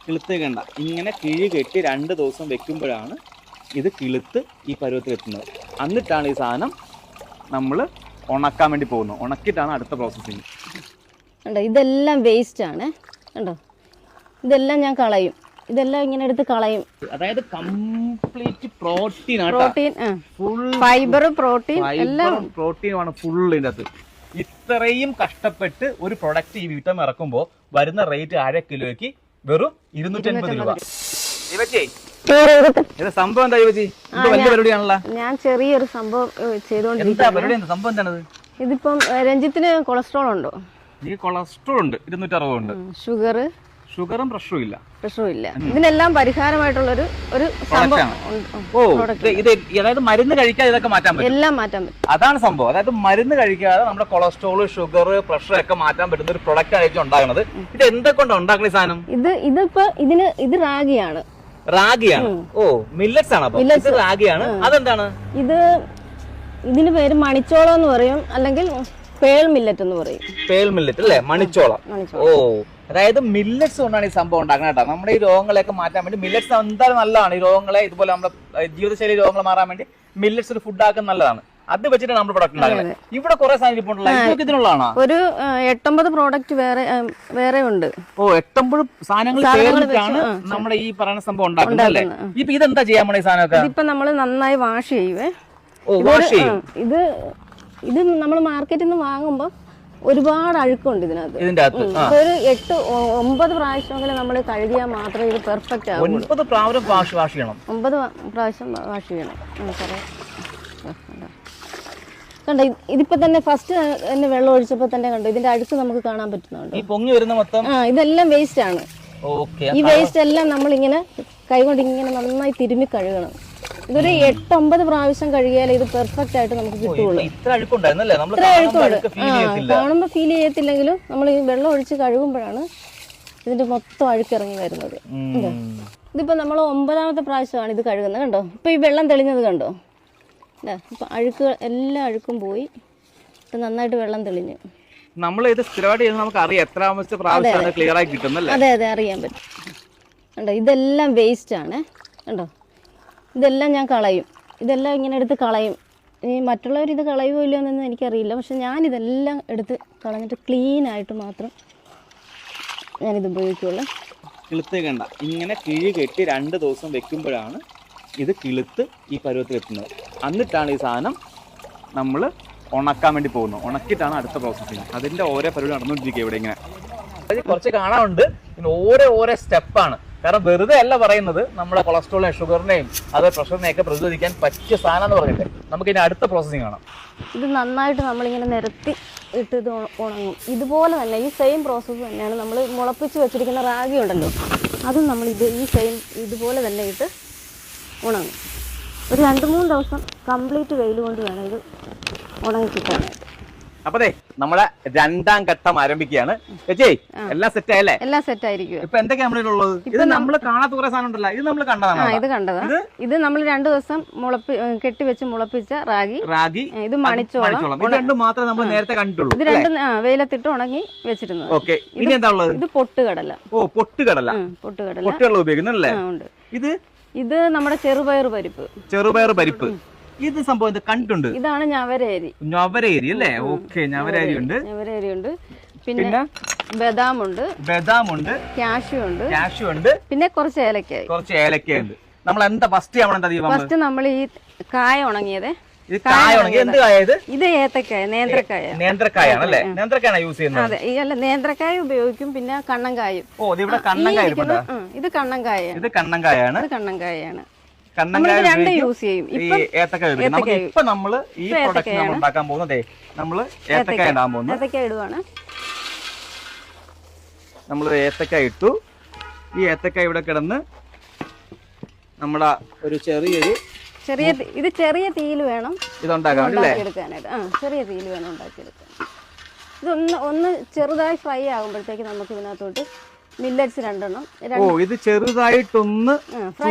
കിളുത്ത് കണ്ട ഇങ്ങനെ കിഴി കെട്ടി 2 ദിവസം വെക്കുമ്പോഴാണ് ഇത് കിളുത്ത് ഈ പരുവത്തിൽ എത്തുന്നത്. എന്നിട്ടാണ് ഈ സാധനം നമ്മൾ ഉണക്കാൻ വേണ്ടി പോകുന്നത്. ഉണക്കിയിട്ടാണ് അടുത്ത പ്രോസസ്സിങ്. കണ്ടോ, ഇതെല്ലാം വേസ്റ്റ് ആണ്. കണ്ടോ, ഇതെല്ലാം ഞാൻ കളയും. ഇതെല്ലാം ഇങ്ങനെ എടുത്ത് കളയും. അതായത് complete protein full fibre protein എല്ലാം പ്രോട്ടീനാണ് ഫുൾ ഇതിൻ്റെ അകത്ത്. ഇത്രയും കഷ്ടപ്പെട്ട് ഒരു പ്രൊഡക്റ്റ് ഈ വീട്ടിൽ ഇറക്കുമ്പോൾ വരുന്ന റേറ്റ് 1/2 കിലോയ്ക്ക് വെറും 250 രൂപ. സംഭവം എന്താ ചേച്ചി? വലിയ പരിപാടിയാണല്ലോ. ഞാൻ ചെറിയൊരു സംഭവം ചെയ്തോണ്ടിരിക്കുകയാണ്. സംഭവം എന്താണത്? ഇതിപ്പം രഞ്ജിത്തിന് കൊളസ്ട്രോൾ ഉണ്ടോ? എനിക്ക് കൊളസ്ട്രോൾ ഉണ്ട്, 260 ഉണ്ട്. ഷുഗറും പ്രഷറും ഇല്ല. ഇതിനെല്ലാം പരിഹാരമായിട്ടുള്ളൊരു സംഭവം. അതായത് മരുന്ന് കഴിക്കാതെ ഇതൊക്കെ മാറ്റാൻ പറ്റും, എല്ലാം മാറ്റാൻ പറ്റും. അതാണ് സംഭവം. അതായത് മരുന്ന് കഴിക്കാതെ നമ്മുടെ കൊളസ്ട്രോൾ, ഷുഗർ, പ്രഷർ ഒക്കെ മാറ്റാൻ പറ്റുന്ന ഒരു പ്രൊഡക്റ്റ് ആയിരിക്കും ഉണ്ടാകുന്നത്. ഇത് എന്തൊക്കെ ഉണ്ടാക്കുന്ന സാധനം? ഇത് റാഗിയാണ്. ഓ, മില്ലറ്റ്സ് ആണ്. ഇത് റാഗിയാണ്. അതെന്താണ്? ഇതിന് പേര് മണിച്ചോളം എന്ന് പറയും, അല്ലെങ്കിൽ പേൾ മില്ലറ്റ് എന്ന് പറയും. പേൾ മില്ലറ്റ് അല്ലേ, മണിച്ചോളം. ഓ, അതായത് മില്ലറ്റ്സ് കൊണ്ടാണ് ഈ സംഭവം ഉണ്ടാക്കുന്നത് കേട്ടോ. നമ്മുടെ ഈ രോഗങ്ങളെയൊക്കെ മാറ്റാൻ വേണ്ടി മില്ലറ്റ്സ് എന്തായാലും നല്ലതാണ്. ഈ രോഗങ്ങളെ ഇതുപോലെ നമ്മുടെ ജീവിതശൈലി രോഗങ്ങൾ മാറാൻ വേണ്ടി മില്ലറ്റ്സ് ഒരു ഫുഡ് ആക്കാൻ നല്ലതാണ്. അത് വെച്ചിട്ട് നമ്മൾ പ്രൊഡക്റ്റ് ഉണ്ടാക്കുന്നത്. ഇവിടെ കുറെ സാധനം ഇതിനുള്ളതാണോ? ഒരു 8-9 പ്രോഡക്റ്റ് വേറെ ഉണ്ട്. ഓ, 8-9 സാധനങ്ങൾ ചേർന്നിട്ടാണ് നമ്മുടെ ഈ പറയുന്ന സംഭവം ഉണ്ടാക്കുന്നത് അല്ലേ? ഇപ്പൊ ഇതെന്താ ചെയ്യാൻ പോണ ഈ സാധനമൊക്കെ? ഇതിപ്പോ നമ്മള് നന്നായി വാഷ് ചെയ്യുവേ. ഇത് നമ്മൾ മാർക്കറ്റിൽ നിന്ന് വാങ്ങുമ്പോ ഒരുപാട് അഴുക്കുണ്ട് ഇതിനകത്ത്. ഒരു 8-9 പ്രാവശ്യമെങ്കിലും നമ്മൾ കഴുകിയാൽ മാത്രമേ ഇത് പെർഫെക്റ്റ് ആവും. 9 പ്രാവശ്യം വാഷ് ചെയ്യണം. 9 പ്രാവശ്യം വാഷ് ചെയ്യണം. കണ്ടോ, ഇതിപ്പോ തന്നെ ഫസ്റ്റ് തന്നെ വെള്ളം ഒഴിച്ചപ്പോ തന്നെ കണ്ടോ ഇതിന്റെ അഴുക്ക് നമുക്ക് കാണാൻ പറ്റുന്നുണ്ട്. ഇതെല്ലാം വേസ്റ്റ് ആണ്. ഈ വേസ്റ്റ് എല്ലാം നമ്മൾ ഇങ്ങനെ കൈകൊണ്ട് ഇങ്ങനെ നന്നായി തിരുമ്മി കഴുകണം. ഇതൊരു 8-9 പ്രാവശ്യം കഴുകിയാലേ ഇത് പെർഫെക്റ്റ് ആയിട്ട് നമുക്ക് കിട്ടുള്ളൂ. ഇത്ര അഴുക്കുണ്ട്. കാണുമ്പോ ഫീൽ ചെയ്യത്തില്ലെങ്കിലും നമ്മൾ ഈ വെള്ളം ഒഴിച്ച് കഴുകുമ്പോഴാണ് ഇതിന്റെ മൊത്തം അഴുക്കിറങ്ങി വരുന്നത്. ഇതിപ്പോ നമ്മൾ 9ാമത്തെ പ്രാവശ്യമാണ് ഇത് കഴുകുന്നത്. കണ്ടോ, ഇപ്പൊ ഈ വെള്ളം തെളിഞ്ഞത് കണ്ടോ? ഇപ്പൊ എല്ലാ അഴുക്കും പോയി, നന്നായിട്ട് വെള്ളം തെളിഞ്ഞു. നമ്മൾ ഇത് സ്ഥിരമായിട്ട് ചെയ്യുന്നത് നമുക്ക് അറിയാം എത്രാമത്തെ പ്രാവശ്യമാണ് ക്ലിയർ ആയി കിട്ടുന്നത്. അതെ, അറിയാൻ പറ്റും. കണ്ടോ, ഇതെല്ലാം വേസ്റ്റ് ആണ്. കണ്ടോ, ഇതെല്ലാം ഞാൻ കളയും. ഇതെല്ലാം ഇങ്ങനെ എടുത്ത് കളയും. മറ്റുള്ളവർ ഇത് കളയുമോ ഇല്ലയോ എന്നൊന്നും എനിക്കറിയില്ല. പക്ഷെ ഞാനിതെല്ലാം എടുത്ത് കളഞ്ഞിട്ട് ക്ലീനായിട്ട് മാത്രം ഞാനിത് ഉപയോഗിക്കുള്ളൂ. കിളുത്ത് കണ്ട ഇങ്ങനെ കിഴി കെട്ടി 2 ദിവസം വെക്കുമ്പോഴാണ് ഇത് കിളുത്ത് ഈ പരുവത്തിൽ എത്തുന്നത്. എന്നിട്ടാണ് ഈ സാധനം നമ്മൾ ഉണക്കാൻ വേണ്ടി പോകുന്നത്. ഉണക്കിയിട്ടാണ് അടുത്ത പ്രോസസ്സിങ്. അതിൻ്റെ ഓരോ പരിപാടി നടന്നുകൊണ്ടിരിക്കുക ഇവിടെ. ഇങ്ങനെ കുറച്ച് കാണാനുണ്ട്. പിന്നെ ഓരോ സ്റ്റെപ്പാണ്. കാരണം വെറുതെ അല്ല പറയുന്നത്. നമ്മുടെ കൊളസ്ട്രോളിനെയും ഷുഗറിനെയും അത് പ്രഷറിനെയൊക്കെ പ്രതിരോധിക്കാൻ പറ്റിയ സാധനം എന്ന് പറഞ്ഞിട്ട് നമുക്ക് ഇനി അടുത്ത പ്രോസസ്സിങ് കാണാം. ഇത് നന്നായിട്ട് നമ്മളിങ്ങനെ നിരത്തി ഇട്ട് ഇത് ഉണങ്ങും. ഇതുപോലെ തന്നെ ഈ സെയിം പ്രോസസ്സ് തന്നെയാണ് നമ്മൾ മുളപ്പിച്ച് വെച്ചിരിക്കുന്ന റാഗി ഉണ്ടല്ലോ, അതും നമ്മൾ ഈ സെയിം ഇതുപോലെ തന്നെ ഇട്ട് ഉണങ്ങും. ഒരു 2-3 ദിവസം കംപ്ലീറ്റ് വെയിൽ കൊണ്ട് വേണം ഇത് ഉണങ്ങി കിട്ടാനായിട്ട്. അപ്പൊ നമ്മുടെ 2ാം ഘട്ടം ആരംഭിക്കുകയാണ്. ചേച്ചി എല്ലാം സെറ്റ് ആയല്ലേ? എല്ലാം സെറ്റ് ആയിരിക്കും. ഇപ്പൊ എന്തൊക്കെയാ നമ്മളുള്ളത്? ഇത് നമ്മൾ കാണാത്ത കുറെ സാധനം ഉണ്ടല്ലോ. ഇത് നമ്മൾ കണ്ടതാണ്. ഇത് കണ്ടതാ. ഇത് നമ്മൾ 2 ദിവസം കെട്ടിവെച്ച് മുളപ്പിച്ച റാഗി. ഇത് മണിച്ചോളം. ഇത് രണ്ടും മാത്രമേ നമ്മൾ നേരത്തെ കണ്ടിട്ടുള്ളൂ. ഇത് രണ്ടും വെയിലത്തിട്ട് ഉണങ്ങി വെച്ചിരുന്നത്. ഓക്കെ, ഇനി എന്താ ഉള്ളത്? ഇത് പൊട്ടുകടല. ഓ, പൊട്ടുകടല ഉപയോഗിക്കുന്നല്ലേ? ഇത് നമ്മുടെ ചെറുപയർ പരിപ്പ്. ഇത് സംഭവം കണ്ടിട്ടുണ്ട്. ഇതാണ് ഞവരേരി അല്ലേ? ഓക്കെ, ഞവരേരി ഉണ്ട്. പിന്നെ ബദാമുണ്ട്, കാഷ്യൂ ഉണ്ട്, പിന്നെ കുറച്ച് ഏലക്ക ഉണ്ട്. നമ്മൾ എന്താ ഫസ്റ്റ് നമ്മൾ ഈ കായ ഉണങ്ങിയത്. ഇത് ഏത്തക്കായ, നേന്ത്രക്കായാണല്ലേ? നേന്ത്രക്കായാണ് യൂസ് ചെയ്യുന്നത്. അതെ, അല്ല നേന്ത്രക്കായ ഉപയോഗിക്കും. പിന്നെ കണ്ണങ്കായും. ഇത് കണ്ണങ്കായാണ്. രണ്ട് യൂസ് ചെയ്യും. ഇപ്പൊ നമ്മള് ഈ പ്രൊഡക്റ്റ് നമ്മൾ ഉണ്ടാക്കാൻ പോകുന്നതേ നമ്മള് ഏത്തക്കായ ഇടാൻ പോകുന്നു. ഏത്തക്കായ ഇടുവാണ്. നമ്മള് ഏത്തക്കായ ഇട്ടു. ഈ ഏത്തക്കായ ഇവിടെ കിടന്ന് നമ്മുടെ ഒരു ചെറിയ തീയിൽ വേണം ഇതുണ്ടാക്കാനായിട്ട്. ചെറിയ തീയിൽ വേണം ഉണ്ടാക്കിയെടുക്കാൻ. ഇതൊന്ന് ചെറുതായി ഫ്രൈ ആകുമ്പോഴത്തേക്ക് നമുക്ക് ഇതിനകത്തോട്ട് മില്ലറ്റ്സ് 2 എണ്ണം. ഇത് ചെറുതായിട്ടൊന്ന്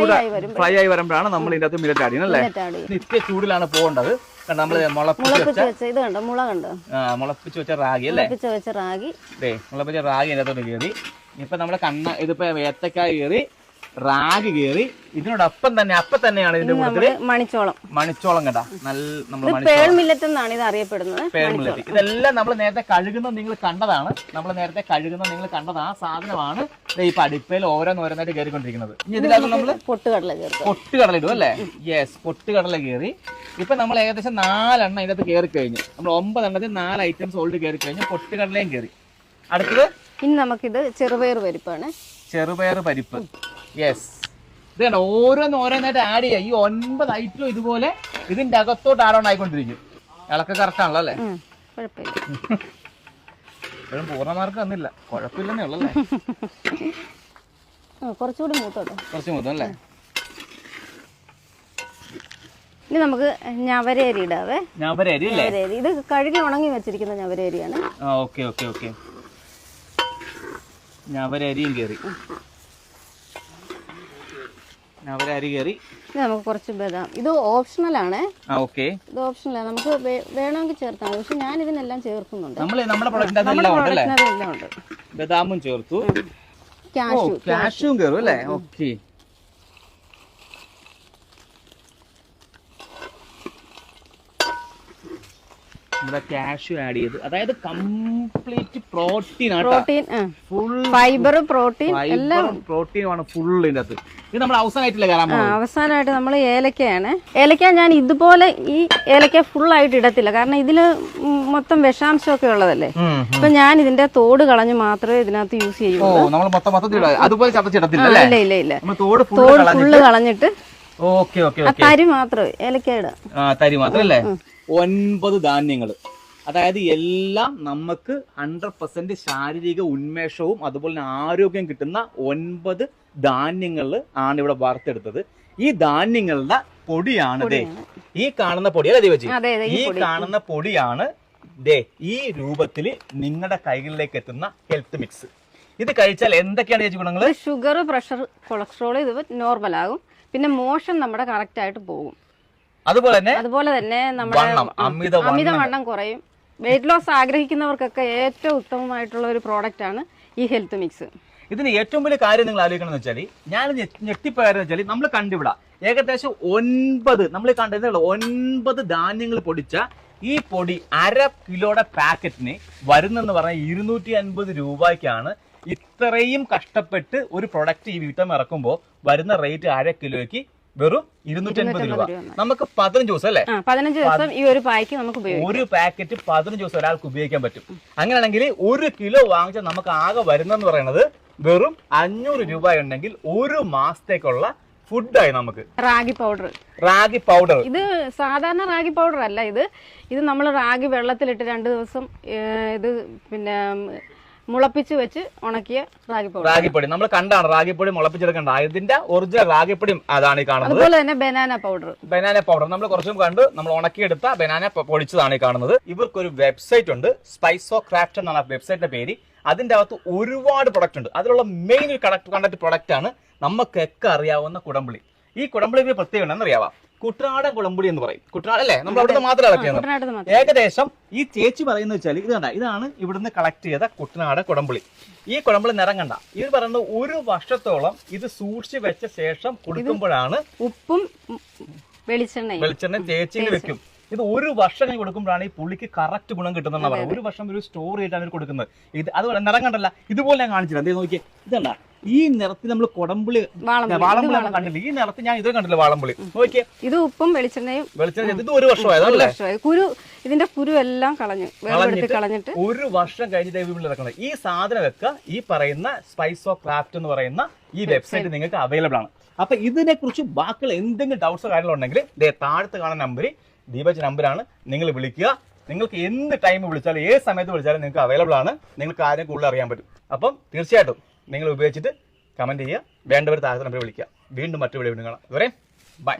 ഫ്രൈ ആയി വരുമ്പോഴാണ് നമ്മൾ ഇതിനകത്ത് മില്ലറ്റ് ആഡ് ചെയ്യുന്നത് അല്ലേ? നിത്യ ചൂടിലാണ് പോകേണ്ടത്. നമ്മള് മുളപ്പിച്ച് വെച്ച ഇത് കണ്ടോ, മുള കണ്ടോ? മുളപ്പിച്ച് വെച്ച റാഗി അല്ലേ? മുളപ്പിച്ച റാഗി അതിനകത്തോട്ട് കയറി ഇപ്പൊ നമ്മളെ ഇതിപ്പോ ഏത്തക്കായ കയറി, റാഗ് കയറി, ഇതിനോടൊപ്പം തന്നെ തന്നെയാണ് ഇതിന്റെ കൂട്ടത്തില് മണിച്ചോളം കേട്ടാ. നമ്മൾ പേൾ മില്ലറ്റ് എന്നാണ് ഇത് അറിയപ്പെടുന്നത്. Pearl millet. ഇതെല്ലാം നമ്മൾ നേരത്തെ കഴുകുന്നത് നിങ്ങൾ കണ്ടതാണ്. ആ സാധനമാണ് ഇപ്പൊ അടുപ്പയിൽ ഓരോന്നോരോന്നായിട്ട് കയറിക്കൊണ്ടിരിക്കുന്നത്. ഇനി ഇതിനകത്ത് നമ്മള് പൊട്ടുകടല ഇടും അല്ലേ? യെസ്, പൊട്ടുകടല കയറി. ഇപ്പൊ നമ്മൾ ഏകദേശം 4 എണ്ണം ഇതിനകത്ത് കയറി കഴിഞ്ഞു. നമ്മൾ 9 എണ്ണത്തിൽ 4 ഐറ്റംസ് ഓൾറെഡി കയറി കഴിഞ്ഞു. പൊട്ടുകടലയും കയറി. അടുത്തത് ഇനി നമുക്കിത് ചെറുപയർ പരിപ്പാണ്. ചെറുപയർ പരിപ്പ്. യെസ്, ഇത് കണ്ടോ, ഓരോന്നായിട്ട് ആഡ് ചെയ്യാം. ഈ 9 ഐറ്റം ഇതുപോലെ ഇതിന്റെ അകത്തോട്ട് ആഡ് ഓൺ ആയിക്കൊണ്ടിരിക്കും. ഇളക്ക കറക്റ്റ് ആണല്ലോ അല്ലേ? ഇപ്പോഴും പൂർണ്ണമാർക്ക് വന്നില്ല, കുഴപ്പമില്ലെന്നേ ഉള്ളല്ലേ? കുറച്ചുകൂടി മൂത്തോട്ടെ. കുറച്ച് മൂത്തം അല്ലേ? ഇനി നമുക്ക് ഞവരേരി ഇടാവേ. ഞവരേരി അല്ലേ? ഇത് കഴുകി ഉണങ്ങി വെച്ചിരിക്കുന്ന ഞവരേരിയാണ്. Okay okay okay. ഞവരരിയും കയറി. ഞവരരി കയറി. നമുക്ക് കുറച്ച് ബദാം. ഇത് ഓപ്ഷണൽ ആണ്. ഇത് ഓപ്ഷണൽ ആണ്, നമുക്ക് വേണമെങ്കിൽ ചേർത്താൽ. പക്ഷെ ഞാൻ ഇതിനെല്ലാം ചേർക്കുന്നുണ്ട്. എല്ലാം ഉണ്ട്. ബദാമും ചേർത്തു. കാഷ്യൂം കയറും അല്ലേ? ഓക്കെ. നമ്മുടെ കാഷ്യൂ ആഡ് ചെയ്ത്, അതായത് complete protein full fibre protein എല്ലാം പ്രോട്ടീനാണ് ഫുൾ ഇതിനകത്ത്. ഇത് നമ്മൾ അവസാനമായിട്ട് നമ്മൾ ഏലക്കയാണ്. ഏലക്ക ഞാൻ ഇതുപോലെ ഈ ഏലക്ക ഫുൾ ആയിട്ട് ഇടത്തില്ല, കാരണം ഇതില് മൊത്തം വിഷാംശമൊക്കെ ഉള്ളതല്ലേ. അപ്പൊ ഞാൻ ഇതിന്റെ തോട് കളഞ്ഞ് മാത്രമേ ഇതിനകത്ത് യൂസ് ചെയ്യുള്ളൂ. ഇല്ല, തോട് ഫുള്ള് കളഞ്ഞിട്ട് തരി മാത്രം ഏലക്ക ഇടാം. തരി മാത്രം അല്ലേ? 9 ധാന്യങ്ങൾ, അതായത് എല്ലാം നമുക്ക് 100% ശാരീരിക ഉന്മേഷവും അതുപോലെ തന്നെ ആരോഗ്യം കിട്ടുന്ന 9 ധാന്യങ്ങൾ ആണ് ഇവിടെ വാർത്തെടുത്തത്. ഈ ധാന്യങ്ങളുടെ പൊടിയാണ് ഈ കാണുന്ന പൊടി അല്ലേ ദീപജി? ഈ കാണുന്ന പൊടിയാണ് ഈ രൂപത്തിൽ നിങ്ങളുടെ കൈകളിലേക്ക് എത്തുന്ന ഹെൽത്ത് മിക്സ്. ഇത് കഴിച്ചാൽ എന്തൊക്കെയാണ് ചേച്ചി ഗുണങ്ങൾ? ഷുഗർ, പ്രഷർ, കൊളസ്ട്രോൾ ഇത് നോർമൽ ആകും. പിന്നെ മോഷൻ നമ്മുടെ കറക്റ്റ് ആയിട്ട് പോകും. അതുപോലെ തന്നെ നമ്മുടെ അമിതവണ്ണം കുറയും. വെയിറ്റ് ലോസ് ആഗ്രഹിക്കുന്നവർക്കൊക്കെ ഏറ്റവും ഉത്തമമായിട്ടുള്ള ഒരു പ്രോഡക്റ്റ് ആണ് ഈ ഹെൽത്ത് മിക്സ്. ഇതിന് ഏറ്റവും വലിയ കാര്യം നിങ്ങൾ ആലോചിക്കണം എന്ന് വെച്ചാൽ, ഞാൻ ഞെട്ടിപ്പോയെന്ന് വെച്ചാൽ, നമ്മൾ കണ്ടിവിടാ ഏകദേശം 9 നമ്മൾ കണ്ടത് 9 ധാന്യങ്ങൾ പൊടിച്ച ഈ പൊടി 1/2 കിലോയുടെ പാക്കറ്റിന് വരുന്നെന്ന് പറഞ്ഞാൽ 250 രൂപയ്ക്കാണ്. ഇത്രയും കഷ്ടപ്പെട്ട് ഒരു പ്രൊഡക്റ്റ് ഈ വീട്ടം ഇറക്കുമ്പോൾ വരുന്ന റേറ്റ് 1/2 കിലോയ്ക്ക് വെറും 250 രൂപ. നമുക്ക് 15 ദിവസം അല്ലേ? 15 ദിവസം ഈ ഒരു പാക്ക് നമുക്ക് ഒരു പാക്കറ്റ് 15 ദിവസം ഒരാൾക്ക് ഉപയോഗിക്കാൻ പറ്റും. അങ്ങനെയാണെങ്കിൽ 1 കിലോ വാങ്ങിച്ചാൽ നമുക്ക് ആകെ വരുന്നെന്ന് പറയുന്നത് വെറും 500 രൂപ ഉണ്ടെങ്കിൽ 1 മാസത്തേക്കുള്ള ഫുഡായി നമുക്ക്. റാഗി പൗഡർ ഇത് സാധാരണ റാഗി പൗഡർ അല്ല. ഇത് നമ്മൾ റാഗി വെള്ളത്തിലിട്ട് 2 ദിവസം ഇത് പിന്നെ മുളപ്പിച്ച് വെച്ച് ഉണക്കിയ റാഗിപ്പൊടി നമ്മൾ കണ്ടാണ്. റാഗിപ്പൊടി മുളപ്പിച്ചെടുക്കണ്ട, ഇതിന്റെ ഒറിജിനൽ റാഗിപ്പൊടി അതാണ് ഈ കാണുന്നത്. അതുപോലെ തന്നെ ബനാന പൗഡർ നമ്മൾ കുറച്ചും കണ്ട് നമ്മൾ ഉണക്കിയെടുത്ത ബനാന പൊടിച്ചതാണ് ഈ കാണുന്നത്. ഇവർക്കൊരു വെബ്സൈറ്റ് ഉണ്ട്, സ്പൈസോ ക്രാഫ്റ്റ് എന്നാണ് ആ വെബ്സൈറ്റിന്റെ പേര്. അതിന്റെ അകത്ത് ഒരുപാട് പ്രൊഡക്റ്റ് ഉണ്ട്. അതിലുള്ള മെയിൻ കണ്ടക്ട് പ്രൊഡക്റ്റ് ആണ് നമുക്കൊക്കെ അറിയാവുന്ന കുടംപുളി. ഈ കുടംപുളിക്ക് പ്രത്യേകം ഉണ്ടെന്നറിയാവാം, കുട്ടനാടൻ കുടംപുളി എന്ന് പറയും. കുട്ടനാട് അല്ലേ? നമ്മൾ അവിടുന്ന് മാത്രമേ ഇറക്കിയത്. ഏകദേശം ഈ ചേച്ചി പറയുന്നത് വെച്ചാൽ ഇത് കണ്ട, ഇതാണ് ഇവിടുന്ന് കളക്ട് ചെയ്ത കുട്ടനാടൻ കുടംപുളി. ഈ കുടംപുളി നിറം കണ്ട, ഇത് പറയുന്നത് 1 വർഷത്തോളം ഇത് സൂക്ഷിച്ച് വെച്ച ശേഷം കൊടുക്കുമ്പോഴാണ് ഉപ്പും വെളിച്ചെണ്ണ ചേച്ചിയിൽ വെക്കും. ഇത് 1 വർഷം കൊടുക്കുമ്പോഴാണ് ഈ പുളിക്ക് കറക്റ്റ് ഗുണം കിട്ടുന്നതെന്ന് പറയുന്നത്. 1 വർഷം ഒരു സ്റ്റോർ ചെയ്തിട്ടാണ് കൊടുക്കുന്നത്. ഇത് അതുപോലെ നിറം കണ്ടല്ല, ഇതുപോലെ ഞാൻ കാണിച്ചില്ല. അതേ നോക്കിയേ, ഇതല്ല ഈ നിറത്തിൽ നമ്മൾ കുടംപുളി വാളംപുളി കണ്ടില്ല. ഈ നിറത്തിൽ ഞാൻ ഇത് കണ്ടില്ല വാളംപുളി. നോക്കിയേ, ഇത് ഉപ്പും വെളിച്ചെണ്ണയും ഇത് 1 വർഷമായതല്ലേ? ഇതിന്റെ കുരു എല്ലാം കളഞ്ഞിട്ട് 1 വർഷം കഴിഞ്ഞിട്ട് ഇറക്കുന്നത്. ഈ സാധനമൊക്കെ ഈ പറയുന്ന സ്പൈസോ ക്രാഫ്റ്റ് എന്ന് പറയുന്ന ഈ വെബ്സൈറ്റ് നിങ്ങൾക്ക് അവൈലബിൾ ആണ്. അപ്പൊ ഇതിനെ കുറിച്ച് ബാക്കിയുള്ള എന്തെങ്കിലും ഡൗട്ട്സോ കാര്യങ്ങളുണ്ടെങ്കിൽ താഴത്ത് കാണുന്ന നമ്പർ ദീപജ് നമ്പറാണ്, നിങ്ങൾ വിളിക്കുക. നിങ്ങൾക്ക് എന്ത് ടൈം വിളിച്ചാലും ഏത് സമയത്ത് വിളിച്ചാലും നിങ്ങൾക്ക് അവൈലബിൾ ആണ്. നിങ്ങൾക്ക് ആരും കൂടുതൽ അറിയാൻ പറ്റും. അപ്പം തീർച്ചയായിട്ടും നിങ്ങൾ ഉപയോഗിച്ചിട്ട് കമന്റ് ചെയ്യുക. വേണ്ടവർ താഴത്തെ നമ്പർ വിളിക്കുക. വീണ്ടും മറ്റു വീഡിയോ കാണാം. ഇതുവരെ ബൈ.